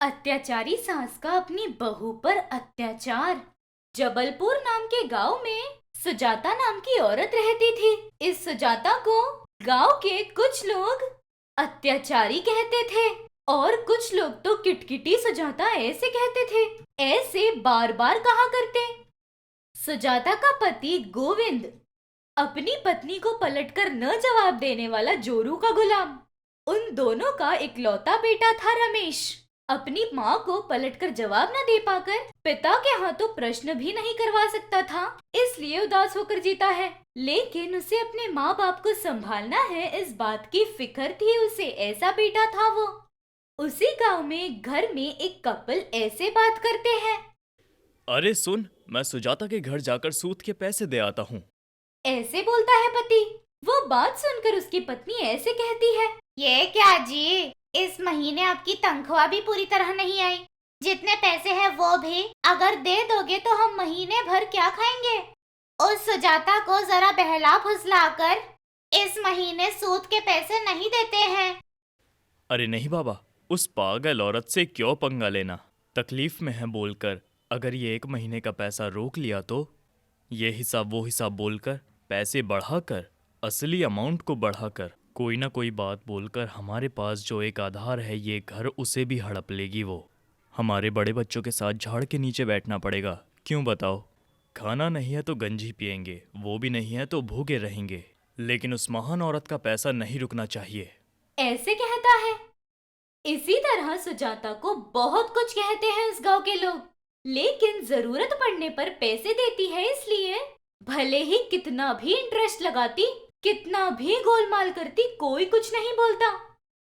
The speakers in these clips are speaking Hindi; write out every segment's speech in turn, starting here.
अत्याचारी सास का अपनी बहू पर अत्याचार। जबलपुर नाम के गांव में सुजाता नाम की औरत रहती थी। इस सुजाता को गांव के कुछ लोग अत्याचारी कहते थे और कुछ लोग तो किटकिटी सुजाता ऐसे कहते थे। ऐसे बार बार कहा करते। सुजाता का पति गोविंद अपनी पत्नी को पलटकर न जवाब देने वाला जोरू का गुलाम। उन दोनों का इकलौता बेटा था रमेश। अपनी माँ को पलटकर जवाब न दे पाकर पिता के हाथों प्रश्न भी नहीं करवा सकता था, इसलिए उदास होकर जीता है। लेकिन उसे अपने माँ बाप को संभालना है, इस बात की फिक्र थी उसे। ऐसा बेटा था वो। उसी गांव में एक घर में एक कपल ऐसे बात करते हैं। अरे सुन, मैं सुजाता के घर जाकर सूद के पैसे दे आता हूँ। ऐसे बोलता है पति। वो बात सुनकर उसकी पत्नी ऐसे कहती है, ये क्या जी, इस महीने आपकी तनख्वाह भी पूरी तरह नहीं आई। जितने पैसे हैं वो भी अगर दे दोगे तो हम महीने भर क्या खाएंगे। उस सुजाता को जरा बहला फुसलाकर इस महीने सूद के पैसे नहीं देते हैं। अरे नहीं बाबा, उस पागल औरत से क्यों पंगा लेना। तकलीफ में है बोलकर अगर ये 1 महीने का पैसा रोक लिया तो ये हिसाब वो हिसाब बोलकर पैसे बढ़ाकर असली अमाउंट को बढ़ाकर कोई ना कोई बात बोलकर हमारे पास जो एक आधार है ये घर, उसे भी हड़प लेगी वो। हमारे बड़े बच्चों के साथ झाड़ के नीचे बैठना पड़ेगा। क्यों बताओ? खाना नहीं है तो गंजी पिएंगे, वो भी नहीं है तो भूखे रहेंगे। लेकिन उस महान औरत का पैसा नहीं रुकना चाहिए। ऐसे कहता है। इसी तरह सुजाता को बहुत कुछ कहते हैं उस गांव के लोग, लेकिन जरूरत पड़ने पर पैसे देती है। इसलिए भले ही कितना भी इंटरेस्ट लगाती, कितना भी गोलमाल करती, कोई कुछ नहीं बोलता।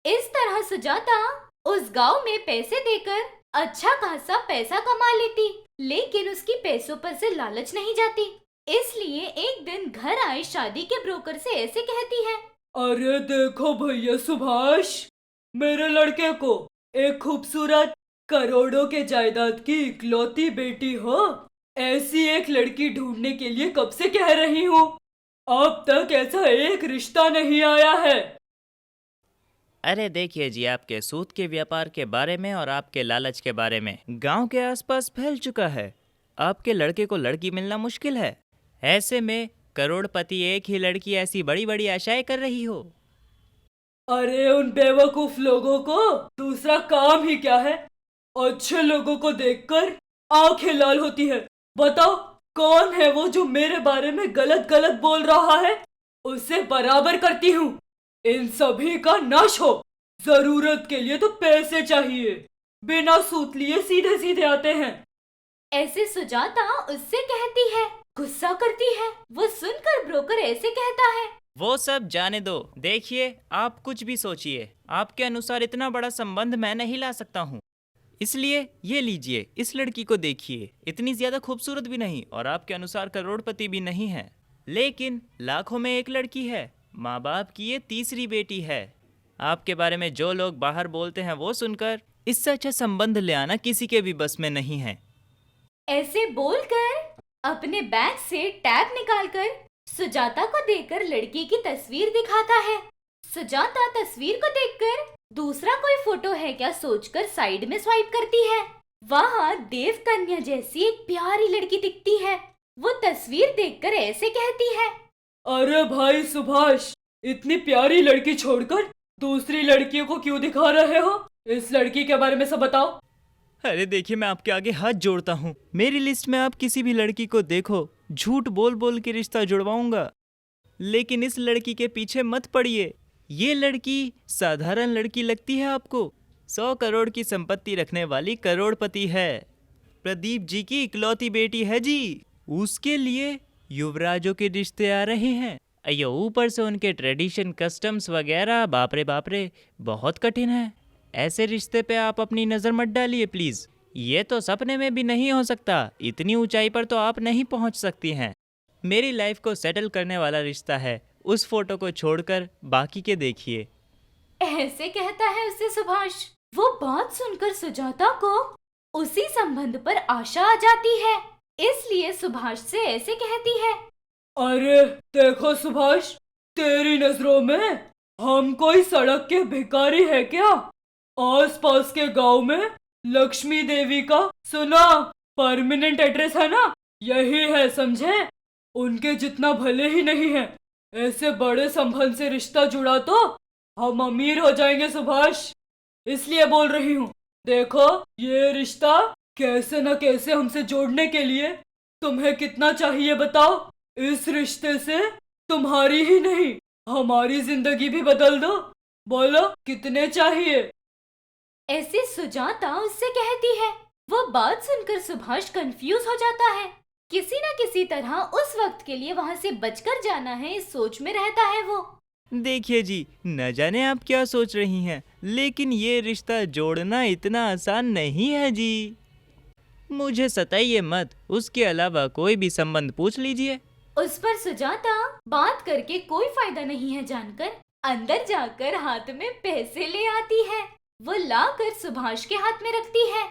इस तरह सुजाता उस गांव में पैसे देकर अच्छा खासा पैसा कमा लेती, लेकिन उसकी पैसों पर से लालच नहीं जाती। इसलिए एक दिन घर आए शादी के ब्रोकर से ऐसे कहती है, अरे देखो भैया सुभाष, मेरे लड़के को एक खूबसूरत करोड़ों के जायदाद की इकलौती बेटी हो, ऐसी एक लड़की ढूंढने के लिए कब से कह रही हूँ। अब तक ऐसा एक रिश्ता नहीं आया है। अरे देखिए जी, आपके सूद के व्यापार के बारे में और आपके लालच के बारे में गांव के आसपास फैल चुका है। आपके लड़के को लड़की मिलना मुश्किल है। ऐसे में करोड़पति एक ही लड़की ऐसी बड़ी बड़ी आशाएं कर रही हो। अरे उन बेवकूफ लोगों को दूसरा काम ही क्या है। अच्छे लोगों को देखकर आंखें लाल होती है। बताओ कौन है वो जो मेरे बारे में गलत गलत बोल रहा है। उसे बराबर करती हूँ। इन सभी का नाश हो। जरूरत के लिए तो पैसे चाहिए, बिना सूत लिए सीधे सीधे आते हैं। ऐसे सुजाता उससे कहती है। गुस्सा करती है। वो सुनकर ब्रोकर ऐसे कहता है, वो सब जाने दो। देखिए, आप कुछ भी सोचिए, आपके अनुसार इतना बड़ा संबंध मैं नहीं ला सकता हूँ। इसलिए ये लीजिए, इस लड़की को देखिए, इतनी ज्यादा खूबसूरत भी नहीं और आपके अनुसार करोड़पति भी नहीं है, लेकिन लाखों में एक लड़की है। माँ बाप की ये तीसरी बेटी है। आपके बारे में जो लोग बाहर बोलते हैं वो सुनकर इससे अच्छा संबंध ले आना किसी के भी बस में नहीं है। ऐसे बोलकर अपने बैग से टैब निकालकर सुजाता को देकर लड़की की तस्वीर दिखाता है। सुजाता तस्वीर को देखकर दूसरा कोई फोटो है क्या सोचकर साइड में स्वाइप करती है। वहाँ देव कन्या जैसी एक प्यारी लड़की दिखती है। वो तस्वीर देखकर ऐसे कहती है, अरे भाई सुभाष, इतनी प्यारी लड़की छोड़कर दूसरी लड़कियों को क्यों दिखा रहे हो। इस लड़की के बारे में सब बताओ। अरे देखिए, मैं आपके आगे हाथ जोड़ता हूँ। मेरी लिस्ट में आप किसी भी लड़की को देखो, झूठ बोल बोल के रिश्ता जुड़वाऊंगा, लेकिन इस लड़की के पीछे मत पड़िए। ये लड़की साधारण लड़की लगती है आपको। 100 करोड़ की संपत्ति रखने वाली करोड़पति है। प्रदीप जी की इकलौती बेटी है जी। उसके लिए युवराजों के रिश्ते आ रहे हैं। अयो, ऊपर से उनके ट्रेडिशन, कस्टम्स वगैरह, बाप रे बहुत कठिन है। ऐसे रिश्ते पे आप अपनी नज़र मत डालिए प्लीज़। ये तो सपने में भी नहीं हो सकता। इतनी ऊंचाई पर तो आप नहीं पहुंच सकती हैं। मेरी लाइफ को सेटल करने वाला रिश्ता है। उस फोटो को छोड़कर बाकी के देखिए। ऐसे कहता है उससे सुभाष। वो बात सुनकर सुजाता को उसी संबंध पर आशा आ जाती है, इसलिए सुभाष से ऐसे कहती है, अरे देखो सुभाष, तेरी नजरों में हम कोई सड़क के भिखारी है क्या। आसपास के गांव में लक्ष्मी देवी का सुना परमानेंट एड्रेस है ना, यही है समझे। उनके जितना भले ही नहीं है, ऐसे बड़े संबंध से रिश्ता जुड़ा तो हम अमीर हो जाएंगे सुभाष, इसलिए बोल रही हूँ। देखो ये रिश्ता कैसे न कैसे हमसे जोड़ने के लिए तुम्हें कितना चाहिए बताओ। इस रिश्ते से तुम्हारी ही नहीं हमारी जिंदगी भी बदल दो। बोलो कितने चाहिए। ऐसे सुजाता उससे कहती है। वो बात सुनकर सुभाष कंफ्यूज हो जाता है। किसी न किसी तरह उस वक्त के लिए वहाँ से बचकर जाना है, इस सोच में रहता है वो। देखिए जी, न जाने आप क्या सोच रही हैं, लेकिन ये रिश्ता जोड़ना इतना आसान नहीं है जी। मुझे सताइए मत, उसके अलावा कोई भी संबंध पूछ लीजिए। उस पर सुजाता बात करके कोई फायदा नहीं है जानकर अंदर जाकर हाथ में पैसे ले आती है। वो लाकर सुभाष के हाथ में रखती है।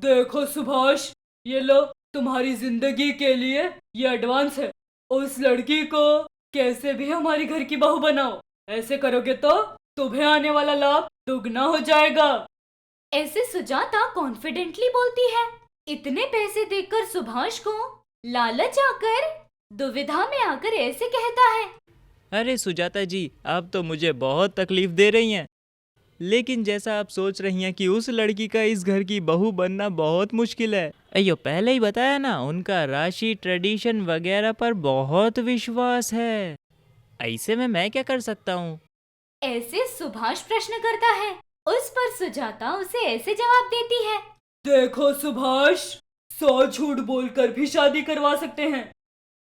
देखो सुभाष, ये लो तुम्हारी जिंदगी के लिए ये एडवांस है। उस लड़की को कैसे भी हमारी घर की बहू बनाओ। ऐसे करोगे तो तुम्हें आने वाला लाभ दुगना हो जाएगा। ऐसे सुजाता कॉन्फिडेंटली बोलती है। इतने पैसे देखकर सुभाष को लालच आकर दुविधा में आकर ऐसे कहता है। अरे सुजाता जी, आप तो मुझे बहुत तकलीफ दे रही हैं। लेकिन जैसा आप सोच रही हैं कि उस लड़की का इस घर की बहू बनना बहुत मुश्किल है। अयो पहले ही बताया ना, उनका राशि ट्रेडिशन वगैरह पर बहुत विश्वास है। ऐसे में मैं क्या कर सकता हूँ? ऐसे सुभाष प्रश्न करता है। उस पर सुजाता उसे ऐसे जवाब देती है। देखो सुभाष, 100 झूठ बोलकर भी शादी करवा सकते हैं।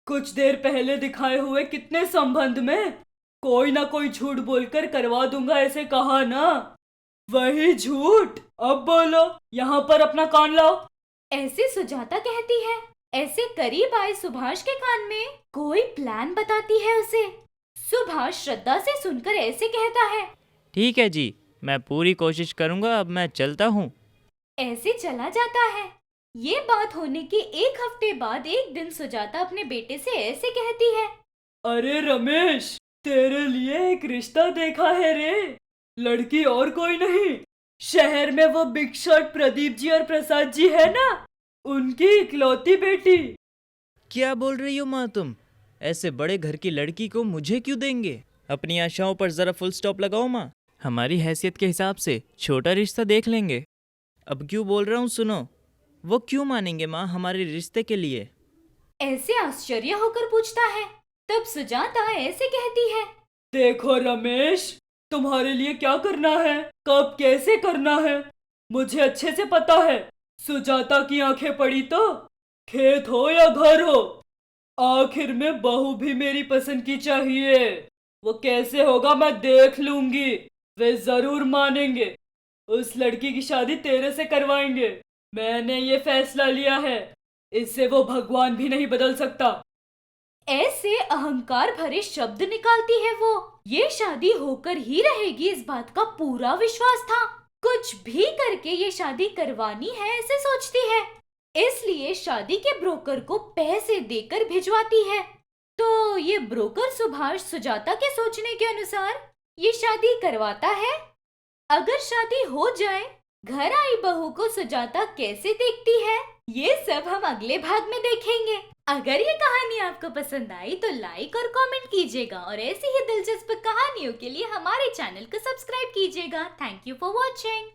कुछ देर पहले दिखाए हुए कितने संबंध में कोई ना कोई झूठ बोलकर करवा दूंगा ऐसे कहा ना। वही झूठ अब बोलो, यहाँ पर अपना कान लाओ। ऐसे सुजाता कहती है। ऐसे करीब आए सुभाष के कान में कोई प्लान बताती है उसे। सुभाष श्रद्धा से सुनकर ऐसे कहता है। ठीक है जी, मैं पूरी कोशिश करूँगा, अब मैं चलता हूँ। ऐसे चला जाता है। ये बात होने के एक हफ्ते बाद एक दिन सुजाता अपने बेटे से ऐसे कहती है। अरे रमेश, तेरे लिए एक रिश्ता देखा है रे। लड़की और कोई नहीं, शहर में वो बिग शॉट प्रदीप जी और प्रसाद जी है ना, उनकी इकलौती बेटी। क्या बोल रही हो माँ तुम? ऐसे बड़े घर की लड़की को मुझे क्यों देंगे? अपनी आशाओं पर जरा फुल स्टॉप लगाओ माँ। हमारी हैसियत के हिसाब से छोटा रिश्ता देख लेंगे। अब क्यों बोल रहा हूँ सुनो। वो क्यों मानेंगे माँ हमारे रिश्ते के लिए? ऐसे आश्चर्य होकर पूछता है। तब सुजाता ऐसे कहती है। देखो रमेश, तुम्हारे लिए क्या करना है, कब कैसे करना है, मुझे अच्छे से पता है। सुजाता की आंखें पड़ी तो खेत हो या घर हो, आखिर में बहू भी मेरी पसंद की चाहिए। वो कैसे होगा मैं देख लूंगी, वे जरूर मानेंगे। उस लड़की की शादी तेरे से करवाएंगे। मैंने ये फैसला लिया है, इससे वो भगवान भी नहीं बदल सकता। ऐसे अहंकार भरे शब्द निकालती है वो। ये शादी होकर ही रहेगी, इस बात का पूरा विश्वास था। कुछ भी करके ये शादी करवानी है ऐसे सोचती है। इसलिए शादी के ब्रोकर को पैसे देकर भिजवाती है। तो ये ब्रोकर सुभाष सुजाता के सोचने के अनुसार ये शादी करवाता है। अगर शादी हो जाए, घर आई बहू को सुजाता कैसे देखती है, ये सब हम अगले भाग में देखेंगे। अगर ये कहानी आपको पसंद आई तो लाइक और कमेंट कीजिएगा और ऐसी ही दिलचस्प कहानियों के लिए हमारे चैनल को सब्सक्राइब कीजिएगा। Thank you for watching.